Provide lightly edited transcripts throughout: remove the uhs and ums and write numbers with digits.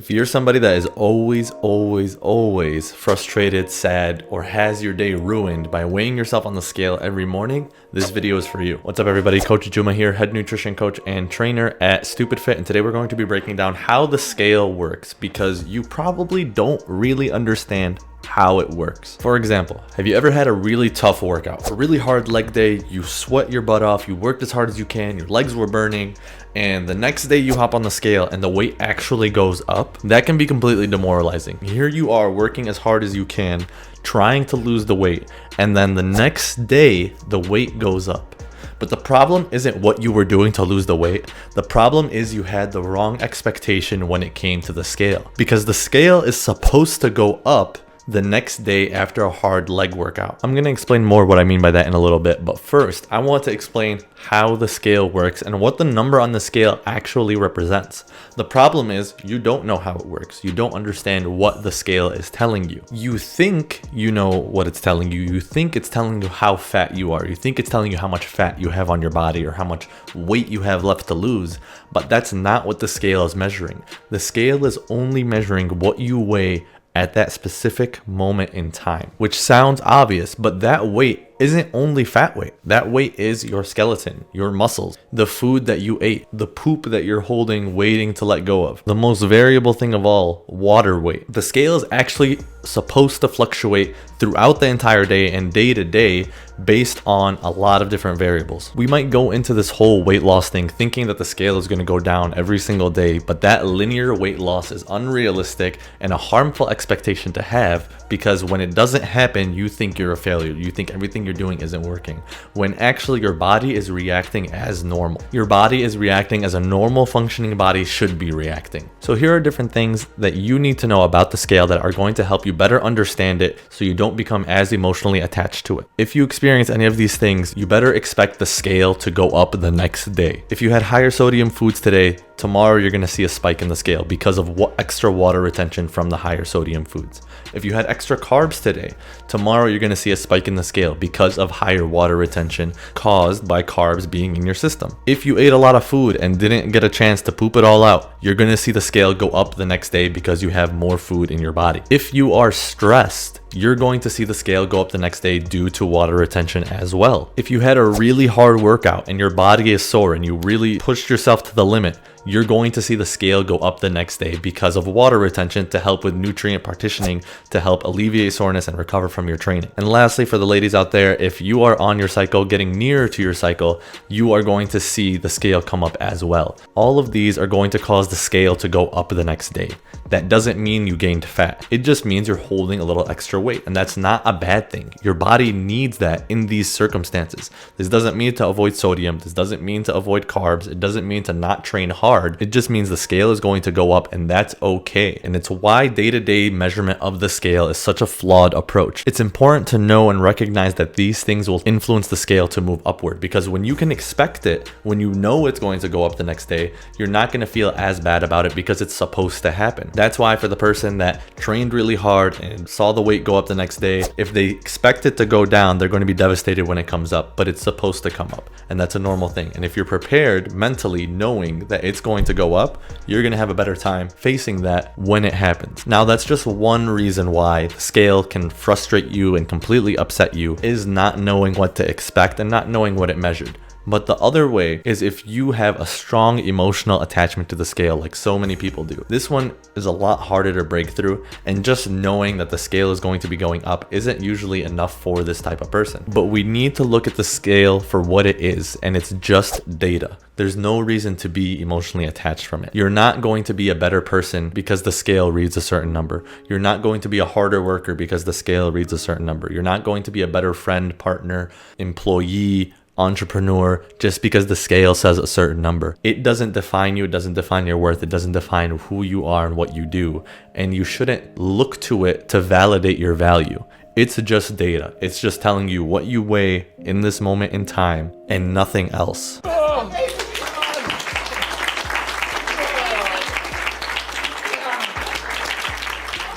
If you're somebody that is always frustrated, sad, or has your day ruined by weighing yourself on the scale every morning, this video is for you. What's up everybody, Coach Juma here, head nutrition coach and trainer at Stupid Fit, and today we're going to be breaking down how the scale works because you probably don't really understand how it works. For example, have you ever had a really tough workout, a really hard leg day, you sweat your butt off, you worked as hard as you can, your legs were burning, and the next day you hop on the scale and the weight actually goes up? That can be completely demoralizing. Here you are working as hard as you can, trying to lose the weight, and then the next day the weight goes up. But the problem isn't what you were doing to lose the weight. The problem is you had the wrong expectation when it came to the scale, because the scale is supposed to go up the next day after a hard leg workout. I'm going to explain more what I mean by that in a little bit, but first I want to explain how the scale works and what the number on the scale actually represents. The problem is you don't know how it works. You don't understand what the scale is telling you. You think you know what it's telling you. You think it's telling you how fat you are. You think it's telling you how much fat you have on your body or how much weight you have left to lose, but that's not what the scale is measuring. The scale is only measuring what you weigh at that specific moment in time, which sounds obvious, but that weight isn't only fat weight. That weight is your skeleton, your muscles, the food that you ate, the poop that you're holding, waiting to let go of. The most variable thing of all, water weight. The scale is actually supposed to fluctuate throughout the entire day and day to day based on a lot of different variables. We might go into this whole weight loss thing thinking that the scale is going to go down every single day, but that linear weight loss is unrealistic and a harmful expectation to have, because when it doesn't happen, you think you're a failure. You think everything you're doing isn't working, when actually your body is reacting as normal. Your body is reacting as a normal functioning body should be reacting. So here are different things that you need to know about the scale that are going to help you better understand it so you don't become as emotionally attached to it. If you experience any of these things, you better expect the scale to go up the next day. If you had higher sodium foods today, tomorrow you're going to see a spike in the scale because of what extra water retention from the higher sodium foods. If you had extra carbs today, tomorrow you're going to see a spike in the scale because of higher water retention caused by carbs being in your system. If you ate a lot of food and didn't get a chance to poop it all out, you're going to see the scale go up the next day because you have more food in your body. If you are stressed, you're going to see the scale go up the next day due to water retention as well. If you had a really hard workout and your body is sore and you really pushed yourself to the limit, you're going to see the scale go up the next day because of water retention to help with nutrient partitioning to help alleviate soreness and recover from your training. And lastly, for the ladies out there, if you are on your cycle, getting nearer to your cycle, you are going to see the scale come up as well. All of these are going to cause the scale to go up the next day. That doesn't mean you gained fat. It just means you're holding a little extra weight, and that's not a bad thing. Your body needs that in these circumstances. This doesn't mean to avoid sodium. This doesn't mean to avoid carbs. It doesn't mean to not train hard. It just means the scale is going to go up, and that's okay. And it's why day-to-day measurement of the scale is such a flawed approach. It's important to know and recognize that these things will influence the scale to move upward, because when you can expect it, when you know it's going to go up the next day, you're not going to feel as bad about it because it's supposed to happen. That's why for the person that trained really hard and saw the weight go up the next day, if they expect it to go down, they're going to be devastated when it comes up, but it's supposed to come up, and that's a normal thing. And if you're prepared mentally, knowing that it's going to go up, you're going to have a better time facing that when it happens. Now, that's just one reason why the scale can frustrate you and completely upset you, is not knowing what to expect and not knowing what it measured. But the other way is if you have a strong emotional attachment to the scale, like so many people do. This one is a lot harder to break through, and just knowing that the scale is going to be going up isn't usually enough for this type of person. But we need to look at the scale for what it is, and it's just data. There's no reason to be emotionally attached from it. You're not going to be a better person because the scale reads a certain number. You're not going to be a harder worker because the scale reads a certain number. You're not going to be a better friend, partner, employee, entrepreneur just because the scale says a certain number. It doesn't define you. It doesn't define your worth. It doesn't define who you are and what you do. And you shouldn't look to it to validate your value. It's just data. It's just telling you what you weigh in this moment in time and nothing else.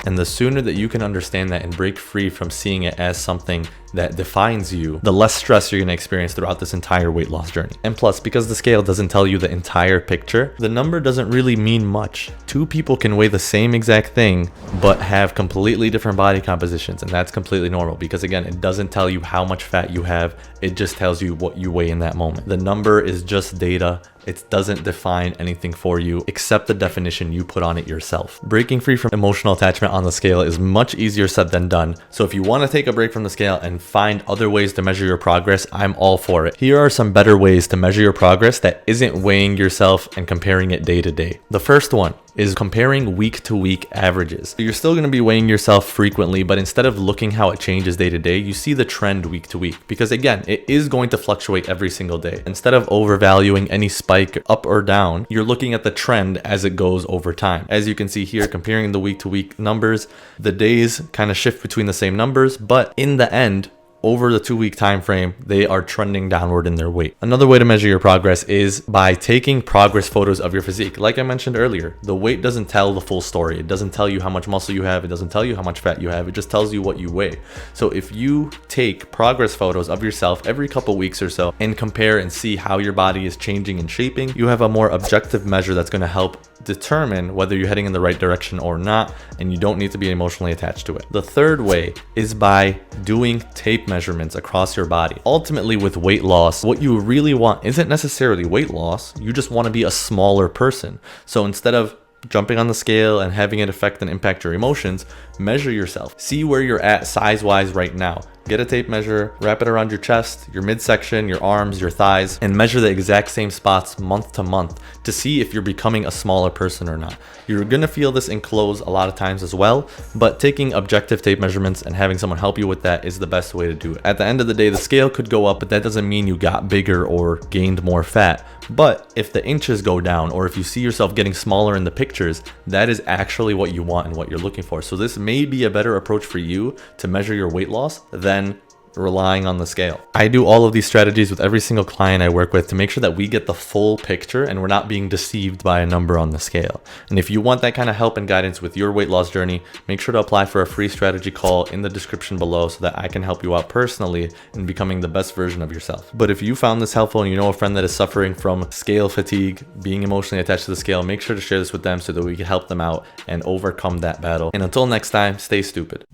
And the sooner that you can understand that and break free from seeing it as something that defines you, the less stress you're going to experience throughout this entire weight loss journey. And plus, because the scale doesn't tell you the entire picture, the number doesn't really mean much. Two people can weigh the same exact thing, but have completely different body compositions. And that's completely normal because, again, it doesn't tell you how much fat you have. It just tells you what you weigh in that moment. The number is just data. It doesn't define anything for you except the definition you put on it yourself. Breaking free from emotional attachment on the scale is much easier said than done. So if you want to take a break from the scale and find other ways to measure your progress, I'm all for it. Here are some better ways to measure your progress that isn't weighing yourself and comparing it day to day. The first one is comparing week to week averages. So you're still going to be weighing yourself frequently, but instead of looking how it changes day to day, you see the trend week to week, because again, it is going to fluctuate every single day. Instead of overvaluing any spike up or down, you're looking at the trend as it goes over time. As you can see here, comparing the week to week numbers, the days kind of shift between the same numbers, but in the end, over the 2-week time frame, they are trending downward in their weight. Another way to measure your progress is by taking progress photos of your physique. Like I mentioned earlier, the weight doesn't tell the full story. It doesn't tell you how much muscle you have. It doesn't tell you how much fat you have. It just tells you what you weigh. So if you take progress photos of yourself every couple weeks or so and compare and see how your body is changing and shaping, you have a more objective measure that's going to help determine whether you're heading in the right direction or not, and you don't need to be emotionally attached to it. The third way is by doing tape measurements across your body. Ultimately, with weight loss, what you really want isn't necessarily weight loss. You just want to be a smaller person. So instead of jumping on the scale and having it affect and impact your emotions, measure yourself. See where you're at size-wise right now. Get a tape measure, wrap it around your chest, your midsection, your arms, your thighs, and measure the exact same spots month to month to see if you're becoming a smaller person or not. You're gonna feel this in clothes a lot of times as well, but taking objective tape measurements and having someone help you with that is the best way to do it. At the end of the day, the scale could go up, but that doesn't mean you got bigger or gained more fat. But if the inches go down, or if you see yourself getting smaller in the pictures, that is actually what you want and what you're looking for. So this may be a better approach for you to measure your weight loss than relying on the scale. I do all of these strategies with every single client I work with to make sure that we get the full picture and we're not being deceived by a number on the scale. And if you want that kind of help and guidance with your weight loss journey, make sure to apply for a free strategy call in the description below so that I can help you out personally in becoming the best version of yourself. But if you found this helpful and you know a friend that is suffering from scale fatigue, being emotionally attached to the scale, make sure to share this with them so that we can help them out and overcome that battle. And until next time, stay stupid.